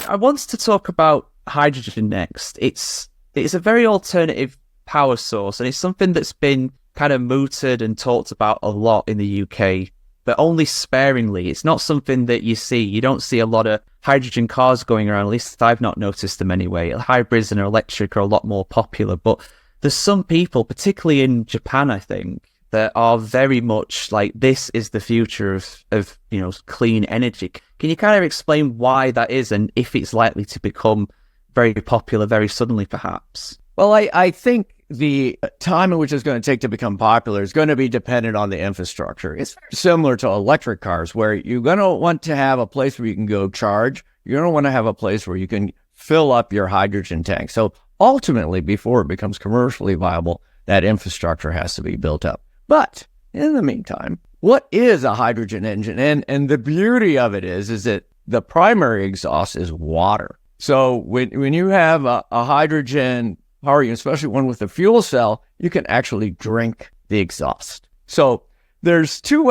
I want to talk about hydrogen next. It's a very alternative power source, and it's something that's been kind of mooted and talked about a lot in the UK, but only sparingly. It's not something that you see. You don't see a lot of hydrogen cars going around, at least I've not noticed them anyway. Hybrids and electric are a lot more popular, but there's some people, particularly in Japan, I think, that are very much like, this is the future of clean energy. Can you kind of explain why that is, and if it's likely to become very popular very suddenly, perhaps? Well, I think the time in which it's going to take to become popular is going to be dependent on the infrastructure. It's similar to electric cars, where you're going to want to have a place where you can go charge. You're going to want to have a place where you can fill up your hydrogen tank. So ultimately, before it becomes commercially viable, that infrastructure has to be built up. But in the meantime, what is a hydrogen engine? And the beauty of it is that the primary exhaust is water. So when you have a hydrogen power unit, especially one with a fuel cell, you can actually drink the exhaust. So there's two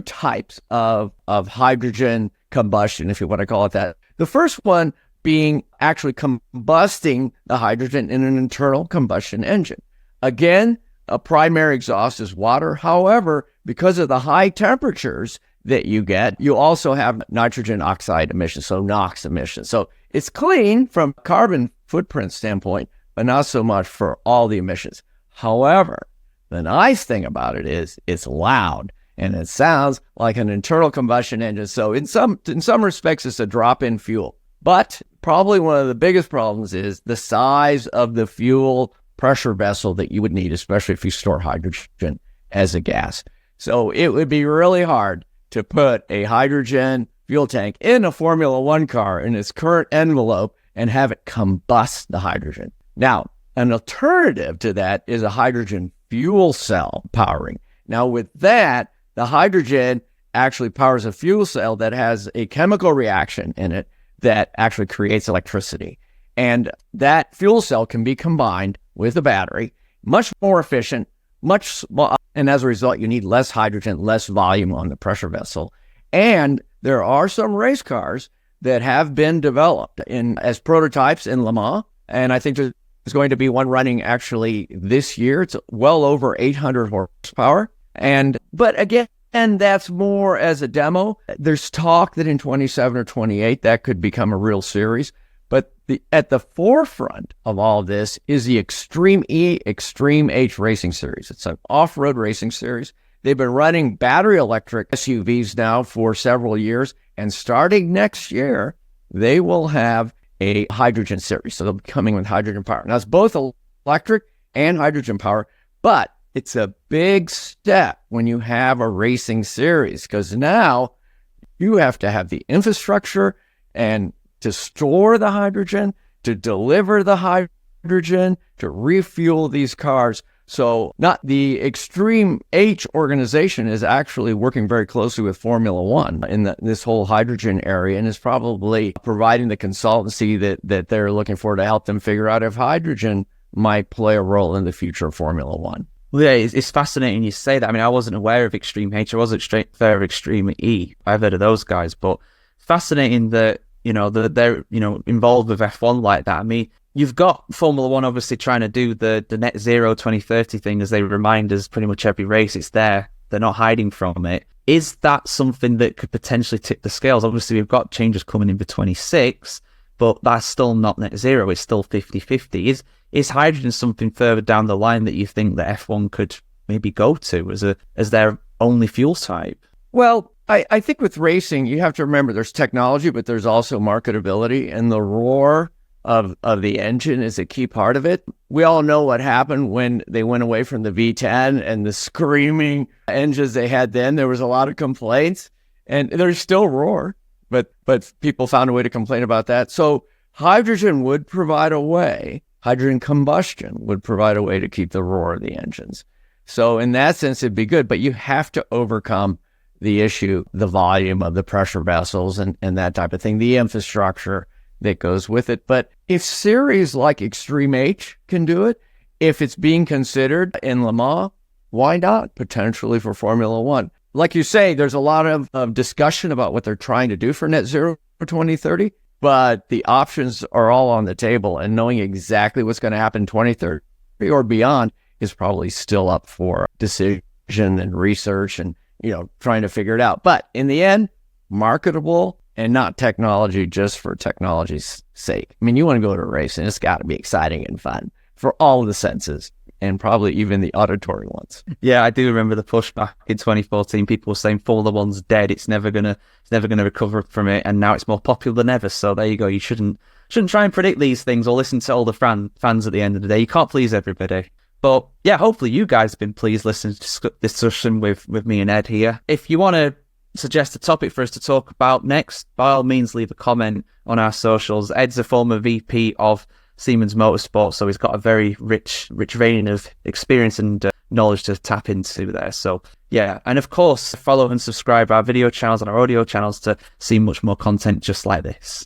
types of hydrogen combustion, if you want to call it that. The first one being actually combusting the hydrogen in an internal combustion engine. Again, a primary exhaust is water. However, because of the high temperatures that you get, you also have nitrogen oxide emissions, so NOx emissions. So it's clean from a carbon footprint standpoint, but not so much for all the emissions. However, the nice thing about it is it's loud and it sounds like an internal combustion engine. So in some respects, it's a drop-in fuel. But probably one of the biggest problems is the size of the fuel pressure vessel that you would need, especially if you store hydrogen as a gas. So it would be really hard to put a hydrogen fuel tank in a Formula One car in its current envelope and have it combust the hydrogen. Now, an alternative to that is a hydrogen fuel cell powering. Now, with that, the hydrogen actually powers a fuel cell that has a chemical reaction in it that actually creates electricity. And that fuel cell can be combined with a battery, much more efficient, and as a result, you need less hydrogen, less volume on the pressure vessel. And there are some race cars that have been developed as prototypes in Le Mans, and I think there's going to be one running actually this year. It's well over 800 horsepower. But again, that's more as a demo. There's talk that in 27 or 28, that could become a real series. But at the forefront of all of this is the Extreme E, Extreme H racing series. It's an off-road racing series. They've been running battery electric SUVs now for several years. And starting next year, they will have a hydrogen series. So they'll be coming with hydrogen power. Now, it's both electric and hydrogen power, but it's a big step when you have a racing series, because now you have to have the infrastructure and to store the hydrogen, to deliver the hydrogen, to refuel these cars. So not the Extreme H organization is actually working very closely with Formula One in this whole hydrogen area, and is probably providing the consultancy that they're looking for to help them figure out if hydrogen might play a role in the future of Formula One. Well, yeah, it's fascinating you say that. I mean, I wasn't aware of Extreme H. I wasn't aware of Extreme E. I've heard of those guys, but fascinating that they're involved with F1 like that. I mean, you've got Formula One obviously trying to do the net zero 2030 thing, as they remind us pretty much every race. It's there. They're not hiding from it. Is that something that could potentially tip the scales? Obviously, we've got changes coming in for 26, but that's still not net zero. It's still 50-50. Is hydrogen something further down the line that you think that F1 could maybe go to as their only fuel type? Well, I think with racing, you have to remember there's technology, but there's also marketability, and the roar of the engine is a key part of it. We all know what happened when they went away from the V10 and the screaming engines they had then. There was a lot of complaints, and there's still roar, but people found a way to complain about that. So hydrogen would provide a way, hydrogen combustion would provide a way to keep the roar of the engines. So in that sense, it'd be good, but you have to overcome the issue, the volume of the pressure vessels and that type of thing, the infrastructure that goes with it. But if series like Extreme H can do it, if it's being considered in Le Mans, why not potentially for Formula One? Like you say, there's a lot of discussion about what they're trying to do for net zero for 2030. but the options are all on the table, and knowing exactly what's going to happen in 2030 or beyond is probably still up for decision and research and, trying to figure it out. But in the end, marketable and not technology just for technology's sake. I mean, you want to go to a race and it's got to be exciting and fun for all of the senses, and probably even the auditory ones. Yeah, I do remember the pushback in 2014. People were saying Formula One's dead. It's never gonna recover from it. And now it's more popular than ever. So there you go. You shouldn't try and predict these things or listen to all the fans at the end of the day. You can't please everybody. But yeah, hopefully you guys have been pleased listening to this discussion with me and Ed here. If you want to suggest a topic for us to talk about next, by all means leave a comment on our socials. Ed's a former VP of Siemens Motorsport, so he's got a very rich vein of experience and knowledge to tap into there. So yeah, and of course follow and subscribe our video channels and our audio channels to see much more content just like this.